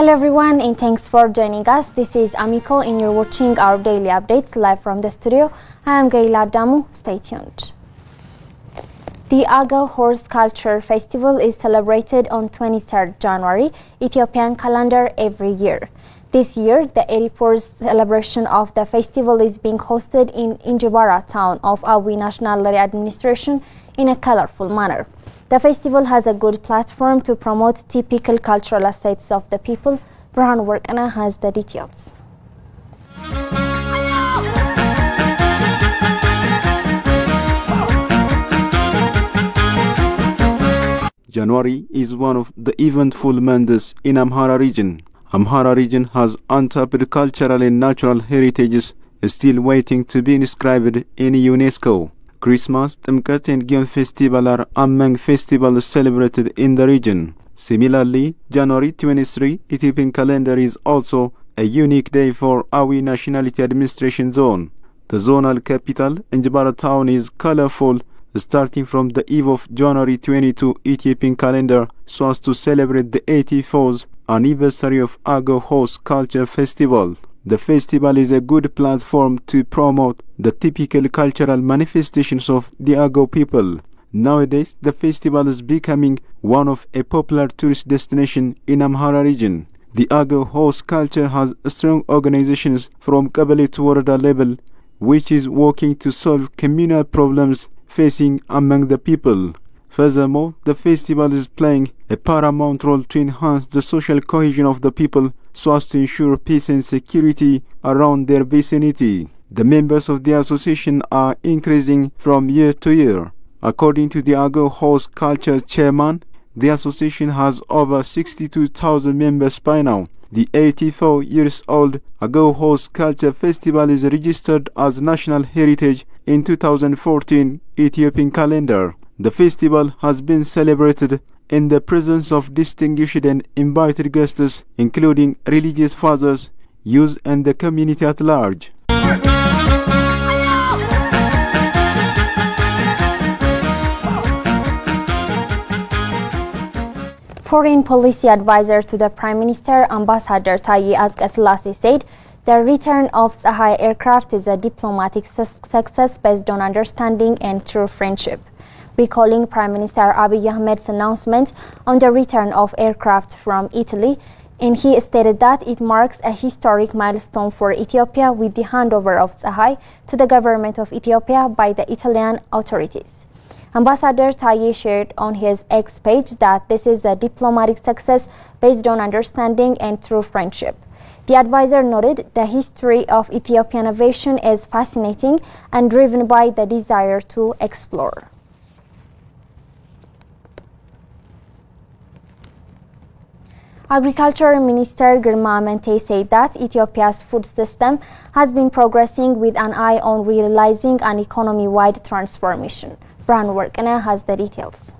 Hello everyone and thanks for joining us. This is Ameco and you're watching our daily updates live from the studio. I am Gaila Damu. Stay tuned. The Agao Horse Culture Festival is celebrated on 23rd January, Ethiopian calendar every year. This year, the 84th celebration of the festival is being hosted in Injibara town of Awi National Administration in a colorful manner. The festival has a good platform to promote typical cultural assets of the people. Brahan Workana has the details. January is one of the eventful months in Amhara region. Amhara region has untapped cultural and natural heritages still waiting to be inscribed in UNESCO. Christmas, Timkat and Gion Festival are among festivals celebrated in the region. Similarly, January 23 Ethiopian calendar is also a unique day for Awi Nationality Administration Zone. The zonal capital, Injibara town, is colorful starting from the eve of January 22 Ethiopian calendar so as to celebrate the 84th anniversary of Agao Horse Culture Festival. The festival is a good platform to promote the typical cultural manifestations of the Agao people. Nowadays, the festival is becoming one of a popular tourist destination in Amhara region. The Agao Horse culture has strong organizations from Kabale to Warada level, which is working to solve communal problems facing among the people. Furthermore, the festival is playing a paramount role to enhance the social cohesion of the people so as to ensure peace and security around their vicinity. The members of the association are increasing from year to year. According to the Agao Horse Culture Chairman, the association has over 62,000 members by now. The 84-year-old Agao Horse Culture Festival is registered as National Heritage in 2014 Ethiopian calendar. The festival has been celebrated in the presence of distinguished and invited guests, including religious fathers, youth, and the community at large. Foreign policy advisor to the Prime Minister, Ambassador Taye Asqeselase, said the return of Sahai aircraft is a diplomatic success based on understanding and true friendship. Recalling Prime Minister Abiy Ahmed's announcement on the return of aircraft from Italy, and he stated that it marks a historic milestone for Ethiopia with the handover of Sahai to the government of Ethiopia by the Italian authorities. Ambassador Taye shared on his X page that this is a diplomatic success based on understanding and true friendship. The advisor noted the history of Ethiopian aviation is fascinating and driven by the desire to explore. Agriculture Minister Girma Mente said that Ethiopia's food system has been progressing with an eye on realizing an economy-wide transformation. Brahan Workana has the details.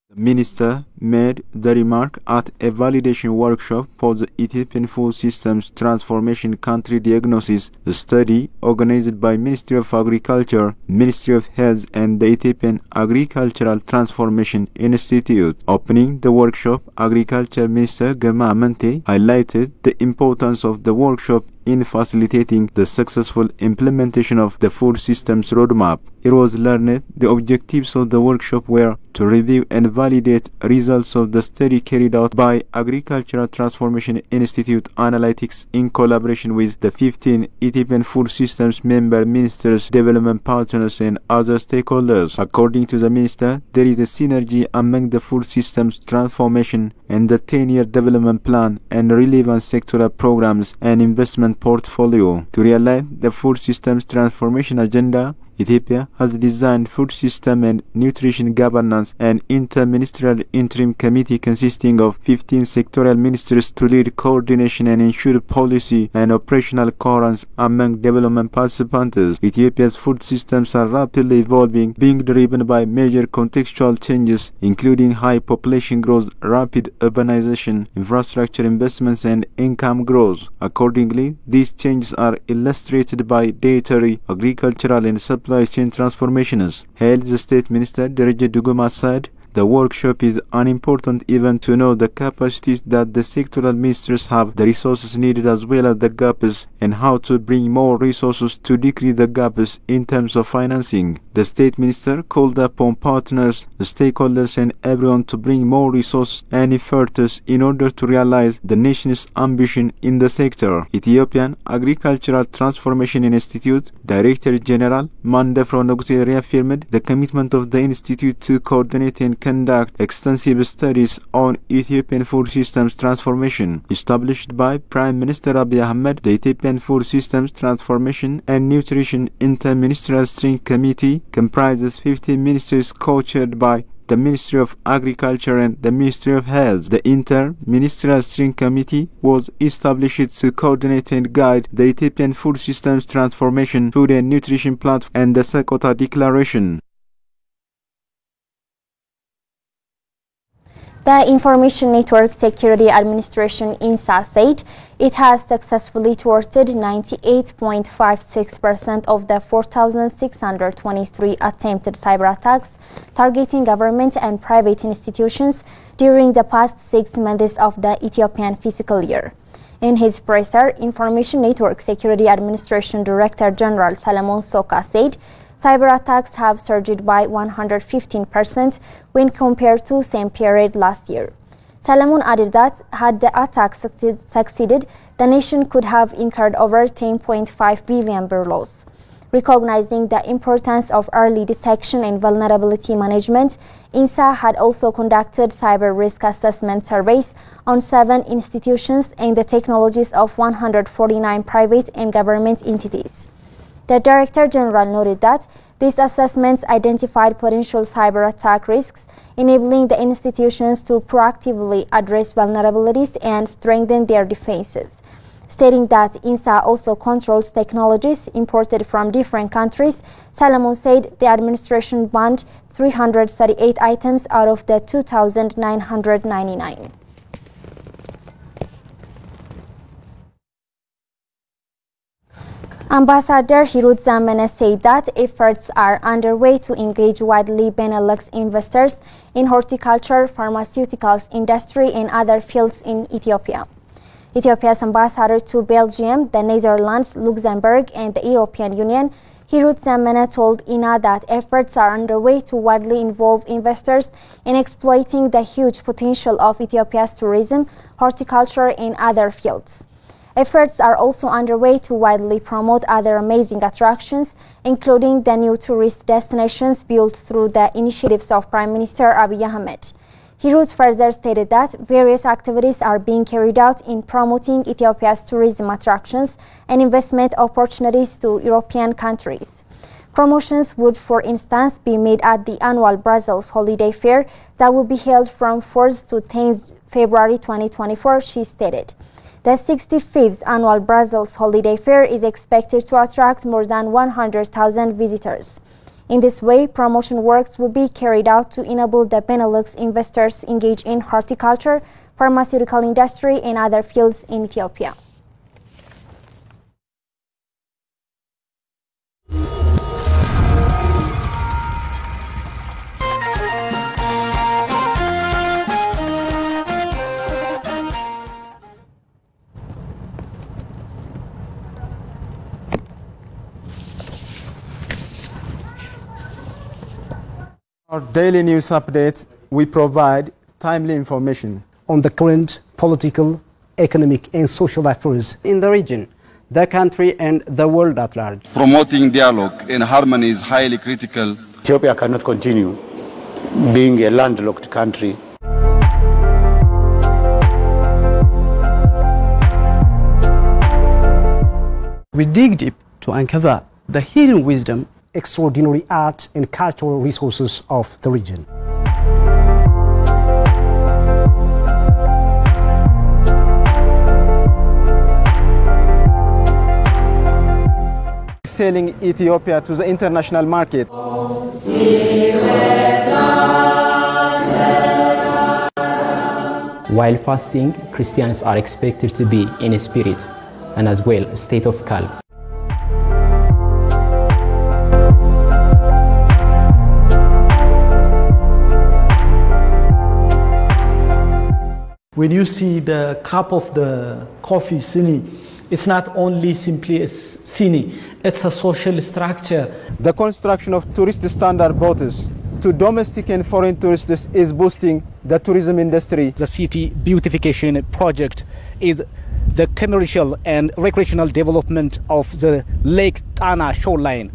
The minister made the remark at a validation workshop for the Ethiopian Food Systems Transformation Country Diagnosis study organized by Ministry of Agriculture, Ministry of Health and the Ethiopian Agricultural Transformation Institute. Opening the workshop, Agriculture Minister Girma Mente highlighted the importance of the workshop in facilitating the successful implementation of the food systems roadmap. It was learned the objectives of the workshop were to review and validate results of the study carried out by Agricultural Transformation Institute Analytics in collaboration with the 15 Ethiopian Food Systems member ministers, development partners and other stakeholders. According to the minister, there is a synergy among the food systems transformation and the 10-year development plan and relevant sectoral programs and investment portfolio. To realize the food systems transformation agenda, Ethiopia has designed food system and nutrition governance and interministerial interim committee consisting of 15 sectoral ministers to lead coordination and ensure policy and operational coherence among development participants. Ethiopia's food systems are rapidly evolving, being driven by major contextual changes including high population growth, rapid urbanization, infrastructure investments and income growth. Accordingly, these changes are illustrated by dietary, agricultural and supply chain transformations. Health State Minister Dereje Duguma said The workshop is an important event to know the capacities that the sectoral ministers have, the resources needed as well as the gaps, and how to bring more resources to decrease the gaps in terms of financing. The state minister called upon partners, the stakeholders and everyone to bring more resources and efforts in order to realize the nation's ambition in the sector. Ethiopian Agricultural Transformation Institute Director General Mandefro Nogze reaffirmed the commitment of the institute to coordinate and conduct extensive studies on Ethiopian food systems transformation. Established by Prime Minister Abiy Ahmed, the Ethiopian Food Systems Transformation and Nutrition Inter-Ministerial Steering Committee comprises 15 ministries co-chaired by the Ministry of Agriculture and the Ministry of Health. The Inter-Ministerial Steering Committee was established to coordinate and guide the Ethiopian food systems transformation, food and nutrition platform and the Sakota Declaration. The Information Network Security Administration (INSA) said it has successfully thwarted 98.56% of the 4,623 attempted cyber attacks targeting government and private institutions during the past 6 months of the Ethiopian fiscal year. In his presser, Information Network Security Administration Director General Solomon Soka said cyber attacks have surged by 115% when compared to same period last year. Solomon added that had the attack succeeded, the nation could have incurred over 10.5 billion loss. Recognizing the importance of early detection and vulnerability management, INSA had also conducted cyber risk assessment surveys on 7 institutions and the technologies of 149 private and government entities. The Director General noted that these assessments identified potential cyber attack risks, enabling the institutions to proactively address vulnerabilities and strengthen their defenses. Stating that INSA also controls technologies imported from different countries, Solomon said the administration banned 338 items out of the 2,999. Ambassador Hirut Zamene said that efforts are underway to engage widely Benelux investors in horticulture, pharmaceuticals industry and other fields in Ethiopia. Ethiopia's ambassador to Belgium, the Netherlands, Luxembourg and the European Union, Hirut Zamene told INA that efforts are underway to widely involve investors in exploiting the huge potential of Ethiopia's tourism, horticulture and other fields. Efforts are also underway to widely promote other amazing attractions, including the new tourist destinations built through the initiatives of Prime Minister Abiy Ahmed. Hirut further stated that various activities are being carried out in promoting Ethiopia's tourism attractions and investment opportunities to European countries. Promotions would, for instance, be made at the annual Brussels Holiday Fair that will be held from 4th to 10th February 2024, she stated. The 65th annual Brussels Holiday Fair is expected to attract more than 100,000 visitors. In this way, promotion works will be carried out to enable the Benelux investors engage in horticulture, pharmaceutical industry and other fields in Ethiopia. Our daily news updates, we provide timely information on the current political, economic and social affairs in the region, the country and the world at large. Promoting dialogue and harmony is highly critical. Ethiopia cannot continue being a landlocked country. We dig deep to uncover the hidden wisdom, extraordinary art and cultural resources of the region. Selling Ethiopia to the international market. While fasting, Christians are expected to be in a spirit and as well a state of calm. When you see the cup of the coffee cine, it's not only simply a cine, it's a social structure. The construction of tourist standard boats to domestic and foreign tourists is boosting the tourism industry. The city beautification project is the commercial and recreational development of the Lake Tana shoreline.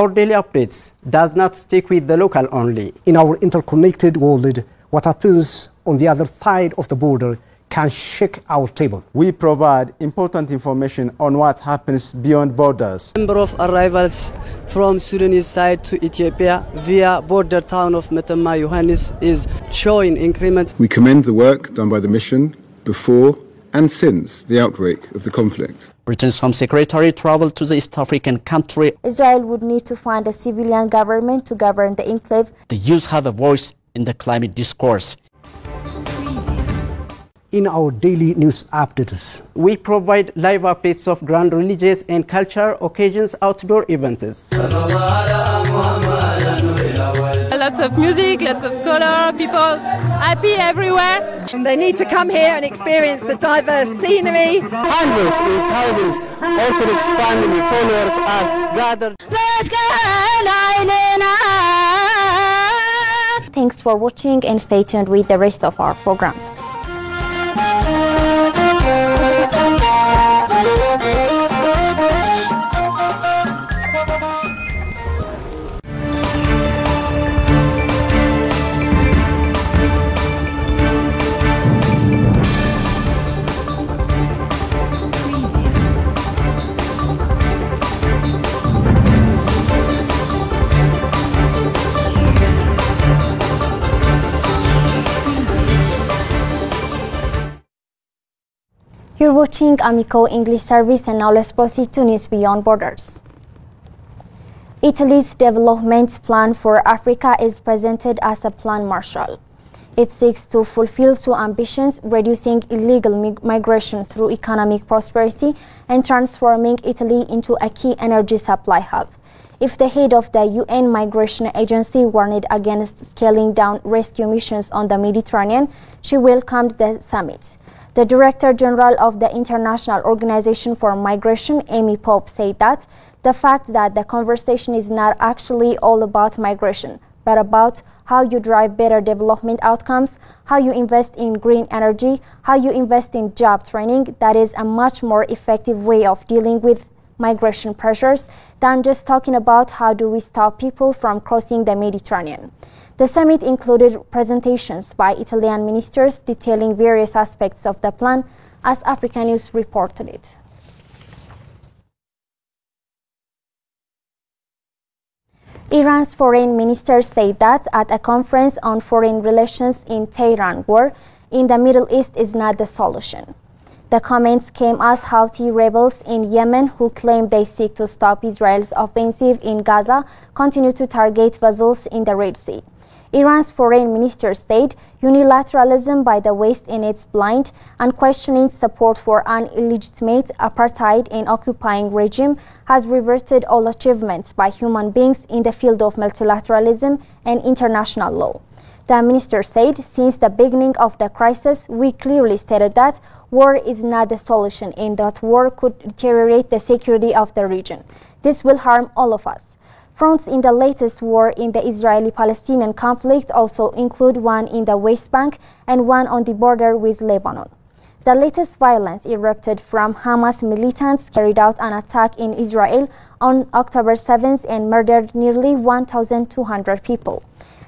Our daily updates does not stick with the local only. In our interconnected world, what happens on the other side of the border can shake our table. We provide important information on what happens beyond borders. The number of arrivals from Sudanese side to Ethiopia via border town of Metemma Yohannes is showing increment. We commend the work done by the mission before and since the outbreak of the conflict. Britain's Home Secretary traveled to the East African country. Israel would need to find a civilian government to govern the enclave. The youth have a voice in the climate discourse. In our daily news updates, we provide live updates of grand religious and cultural occasions, outdoor events. Lots of music, lots of color, people happy everywhere. And they need to come here and experience the diverse scenery. Hundreds and thousands of Orthodox family followers are gathered. Thanks for watching and stay tuned with the rest of our programs. You're watching Ameco English Service, and now let's proceed to News Beyond Borders. Italy's development plan for Africa is presented as a plan Marshall. It seeks to fulfill two ambitions: reducing illegal migration through economic prosperity and transforming Italy into a key energy supply hub. If the head of the UN Migration Agency warned against scaling down rescue missions on the Mediterranean, she welcomed the summit. The Director General of the International Organization for Migration, Amy Pope, said that the fact that the conversation is not actually all about migration, but about how you drive better development outcomes, how you invest in green energy, how you invest in job training, that is a much more effective way of dealing with migration pressures than just talking about how do we stop people from crossing the Mediterranean. The summit included presentations by Italian ministers detailing various aspects of the plan, as Africa News reported it. Iran's foreign minister said that at a conference on foreign relations in Tehran, war in the Middle East is not the solution. The comments came as Houthi rebels in Yemen, who claim they seek to stop Israel's offensive in Gaza, continue to target vessels in the Red Sea. Iran's foreign minister said unilateralism by the West in its blind, unquestioning support for an illegitimate apartheid and occupying regime has reverted all achievements by human beings in the field of multilateralism and international law. The minister said, since the beginning of the crisis, we clearly stated that war is not the solution and that war could deteriorate the security of the region. This will harm all of us. Fronts in the latest war in the Israeli-Palestinian conflict also include one in the West Bank and one on the border with Lebanon. The latest violence erupted from Hamas militants carried out an attack in Israel on October 7th and murdered nearly 1,200 people.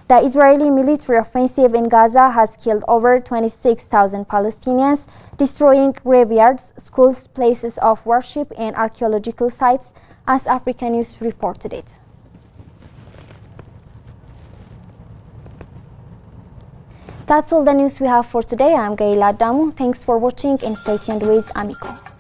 The Israeli military offensive in Gaza has killed over 26,000 Palestinians, destroying graveyards, schools, places of worship, and archaeological sites, as Africa News reported it. That's all the news we have for today. I'm Gaila Damu. Thanks for watching and stay tuned with Ameco.